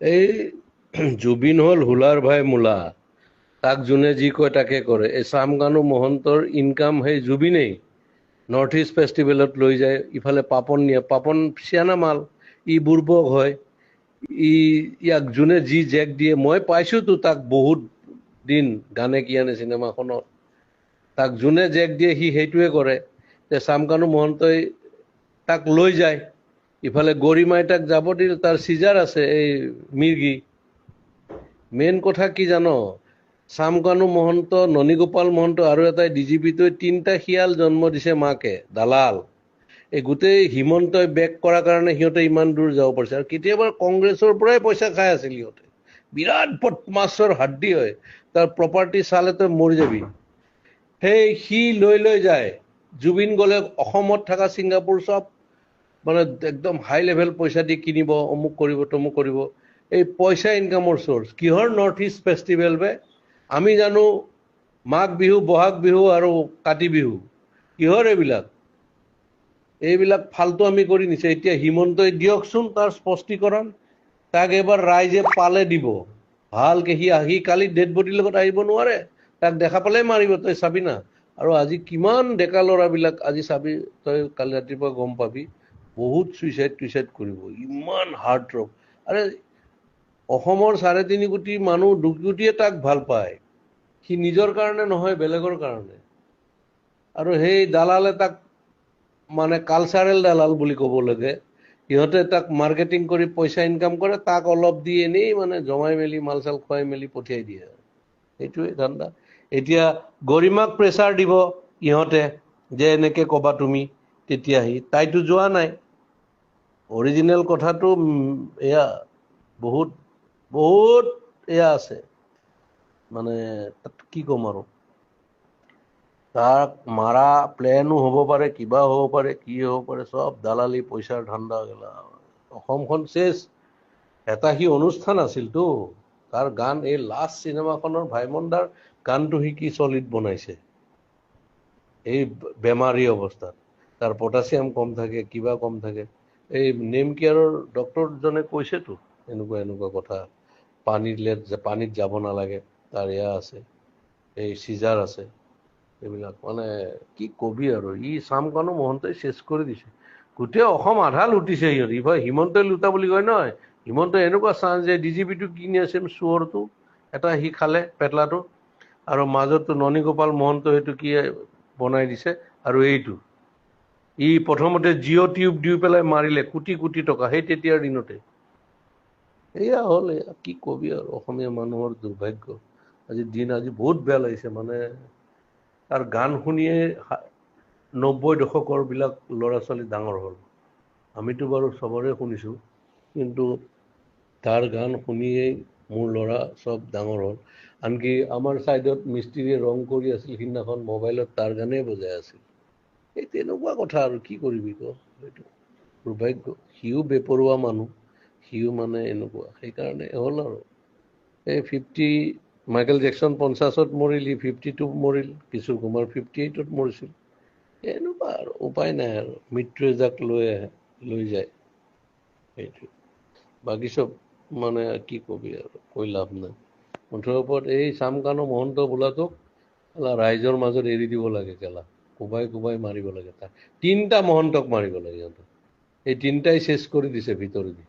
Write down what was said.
এই জুবিন হল হুলাৰ ভাই মূলা, তাক যোনে যি কয় তাকে কৰে। এই চামকানু মহন্তৰ ইনকাম সেই জুবিনেই নৰ্থ ইষ্ট ফেষ্টিভেলত লৈ যায়, ইফালে পাপন নিয়ে, পাপন চিয়ানা মাল, ই বুৰ্বক হয়, ই ইয়াক যোনে যি জেক দিয়ে, মই পাইছোতো তাক বহুত দিন গানে কি আনে চিনেমাখনত, তাক যোনে জেক দিয়ে সি সেইটোৱে কৰে। যে চামকানু মহন্তই তাক লৈ যায়, ইফালে গৰিমাই তাক যাব দিল, তাৰ চিজাৰ আছে এই মিৰ্গি। মেইন কথা কি জানো, চামকানু মহন্ত, ননীগোপাল মহন্ত আৰু এটাই ডিজিপিটোৱে তিনিটা শিয়াল জন্ম দিছে মাকে, দালাল। এই গোটেই হিমন্তই বেক কৰাৰ কাৰণে সিহঁতে ইমান দূৰ যাব পাৰিছে। আৰু কেতিয়াবা কংগ্ৰেছৰ পৰাই পইচা খাই আছিল সিহঁতে, বিৰাট বদমাছৰ হাড্ডি হয়, তাৰ প্ৰপাৰ্টি চালে তই মৰি যাবি। সেই সি লৈ লৈ যায়, জুবিন গ'লে অসমত থকা ছিংগাপুৰ চব মানে একদম হাই লেভেল পইচা দি কিনিব, অমুক কৰিব তমুক কৰিব। এই পইচা ইনকামৰ চ'ৰ্চ কিহৰ? নৰ্থ ইষ্ট ফেষ্টিভেল বে। আমি জানো মাঘ বিহু, বহাগ বিহু আৰু কাতি বিহু, কিহৰ এইবিলাক? এইবিলাক ফাল্টু আমি কৰি নিছে। এতিয়া হিমন্তই দিয়কচোন তাৰ স্পষ্টীকৰণ, তাক এবাৰ ৰাইজে পালে দিব ভালকে। সি কালি ডেড বডিৰ লগত আহিব নোৱাৰে, তাক দেখা পালে মাৰিব, তই চাবি না। আৰু আজি কিমান ডেকা ল'ৰাবিলাক, আজি চাবি তই, কালি ৰাতিপুৱা গম পাবি, বহুত চুইচাইড কৰিব, ইমান হাৰ্ট ৰক। আৰে অসমৰ 3.5 কোটি মানুহ 2 কোটিয়ে তাক ভাল পায়, সি নিজৰ কাৰণে নহয়, বেলেগৰ কাৰণে। আৰু সেই দালালে তাক মানে কালচাৰেল দালাল বুলি ক'ব লাগে, সিহঁতে তাক মাৰ্কেটিং কৰি পইচা ইনকাম কৰে, তাক অলপ দি এনেই মানে জমাই মেলি মাল চাল খুৱাই মেলি পঠিয়াই দিয়ে। সেইটোৱে ধান্দা। এতিয়া গৰিমাক প্ৰেছাৰ দিব ইহঁতে, যে এনেকে ক'বা তুমি, তেতিয়া তাইতো যোৱা নাই। অৰিজিনেল কথাটো এয়া বহুত বহুত এয়া আছে, মানে তাত কি ক'ম আৰু। তাক মাৰা প্লেনো হ'ব পাৰে, কিবা হ'ব পাৰে, কি হ'ব পাৰে, চব দালালি পইচাৰ ধান্দা গেলা। অসমখন চেচ। এটা সি অনুষ্ঠান আছিলতো, তাৰ গান, এই লাষ্ট চিনেমাখনৰ ভাইমন দাৰ গানটো সি কি চলিড বনাইছে এই বেমাৰী অৱস্থাত। তাৰ পটাছিয়াম কম থাকে, কিবা কম থাকে। এই নেম কেয়াৰৰ ডক্টৰজনে কৈছেতো এনেকুৱা এনেকুৱা কথা, পানীত যাব নালাগে, তাৰ এয়া আছে, এই চিজাৰ আছে, এইবিলাক মানে কি কবি আৰু। ই চামকানু মহন্তই চেচ কৰি দিছে গোটেই অসম, আধা লুটিছে সিহঁত। ইফালে হিমন্তই লুটা বুলি কয় নহয়, হিমন্তই এনেকুৱা চান্স যে ডিজিপিটো কিনি আছে চোৰটো এটা, সি খালে পেটলাটো। আৰু মাজতো ননীগোপাল মহন্ত সেইটো কি বনাই দিছে। আৰু এইটো ই প্ৰথমতে জিঅ' টিউব দি পেলাই মাৰিলে কোটি কোটি টকা, সেই তেতিয়াৰ দিনতে। এয়া হ'ল, এয়া কি কবি আৰু, অসমীয়া মানুহৰ দুৰ্ভাগ্য। আজি দিন আজি বহুত বেয়া লাগিছে, মানে তাৰ গান শুনিয়ে 90 দশকৰ বিলাক ল'ৰা ছোৱালী ডাঙৰ হ'ল। আমিতো বাৰু চবৰে শুনিছোঁ, কিন্তু তাৰ গান শুনিয়েই মোৰ ল'ৰা চব ডাঙৰ হ'ল। আনকি আমাৰ ছাইডত মিস্ত্ৰীয়ে ৰং কৰি আছিল, সিদিনাখন মোবাইলত তাৰ গানেই বজাই আছিল। এই তেনেকুৱা কথা আৰু কি কৰিবি ক, সেইটো দুৰ্ভাগ্য। সিও বেপৰুৱা মানুহ, সিও মানে এনেকুৱা, সেইকাৰণে হ'ল আৰু। এই মাইকেল জেকচন 50ত মৰিল, ই 52 মৰিল, কিশোৰ কুমাৰ 58ত মৰিছিল। এনেকুৱা আৰু উপায় নাই আৰু, মৃত্যুৱে যাক লৈ আহে লৈ যায়, সেইটো। বাকী চব মানে কি কবি আৰু, কৈ লাভ নাই। মুঠৰ ওপৰত এই চামকানু মহন্ত বোলাটোক ৰাইজৰ মাজত এৰি দিব লাগে, কেলা কোবাই কোবাই মাৰিব লাগে। তাক 3টা মহন্তক মাৰিব লাগে সিহঁতক, এই 3টাই চেচ কৰি দিছে ভিতৰেদি।